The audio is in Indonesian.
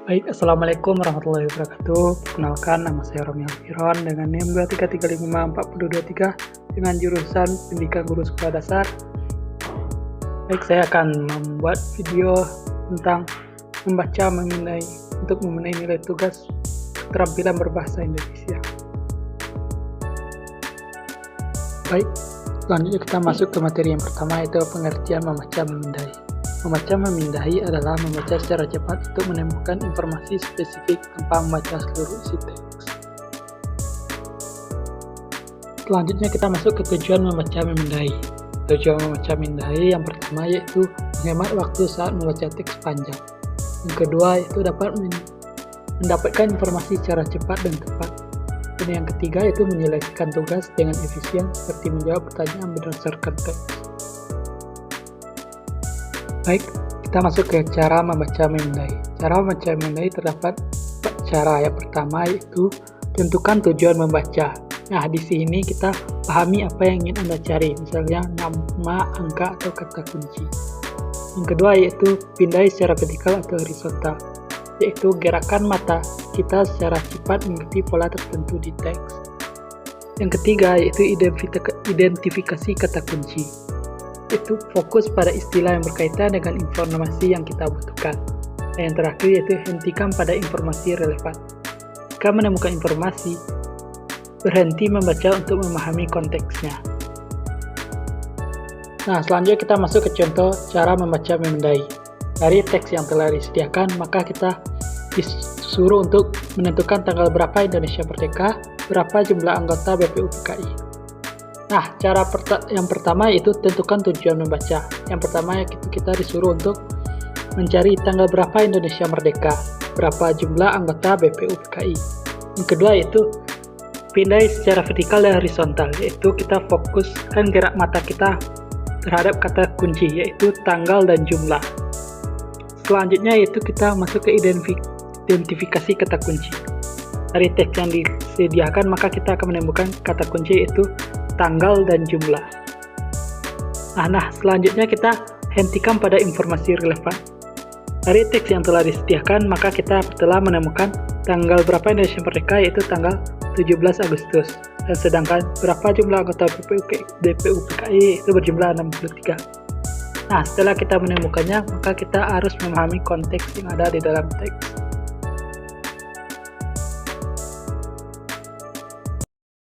Baik, Assalamualaikum warahmatullahi wabarakatuh. Perkenalkan, nama saya Romi Alfiron dengan NIM 2335423 dengan jurusan Pendidikan Guru Sekolah Dasar. Baik, saya akan membuat video tentang membaca untuk memenuhi nilai tugas keterampilan berbahasa Indonesia. Baik, selanjutnya kita masuk ke materi yang pertama, yaitu pengertian membaca memindai. Membaca memindai adalah membaca secara cepat untuk menemukan informasi spesifik tanpa membaca seluruh isi teks. Selanjutnya kita masuk ke tujuan membaca memindai. Tujuan membaca memindai yang pertama yaitu menghemat waktu saat membaca teks panjang. Yang kedua yaitu dapat mendapatkan informasi secara cepat dan tepat. Dan yang ketiga yaitu menyelesaikan tugas dengan efisien seperti menjawab pertanyaan berdasarkan teks. Baik, kita masuk ke cara membaca memindai. Cara membaca memindai terdapat 4 cara. Yang pertama yaitu tentukan tujuan membaca. Nah, di sini kita pahami apa yang ingin Anda cari, misalnya nama, angka, atau kata kunci. Yang kedua yaitu pindai secara vertikal atau horizontal, yaitu gerakan mata kita secara cepat mengikuti pola tertentu di teks. Yang ketiga yaitu identifikasi kata kunci, itu fokus pada istilah yang berkaitan dengan informasi yang kita butuhkan. Dan yang terakhir yaitu hentikan pada informasi relevan. Jika menemukan informasi, berhenti membaca untuk memahami konteksnya. Nah, selanjutnya kita masuk ke contoh cara membaca memindai. Dari teks yang telah disediakan, maka kita disuruh untuk menentukan tanggal berapa Indonesia merdeka, berapa jumlah anggota BPU PKI. Nah, cara yang pertama yaitu tentukan tujuan membaca. Yang pertama kita disuruh untuk mencari tanggal berapa Indonesia merdeka, berapa jumlah anggota BPU PKI. Yang kedua yaitu pindai secara vertikal dan horizontal, yaitu kita fokuskan gerak mata kita terhadap kata kunci, yaitu tanggal dan jumlah. Selanjutnya yaitu kita masuk ke identifikasi kata kunci. Dari teks yang disediakan, maka kita akan menemukan kata kunci yaitu tanggal dan jumlah. Nah, selanjutnya kita hentikan pada informasi relevan. Dari teks yang telah disediakan, maka kita telah menemukan tanggal berapa Indonesia merdeka, yaitu tanggal 17 Agustus. Dan sedangkan berapa jumlah anggota BPU PKI itu berjumlah 63. Nah, setelah kita menemukannya, maka kita harus memahami konteks yang ada di dalam teks.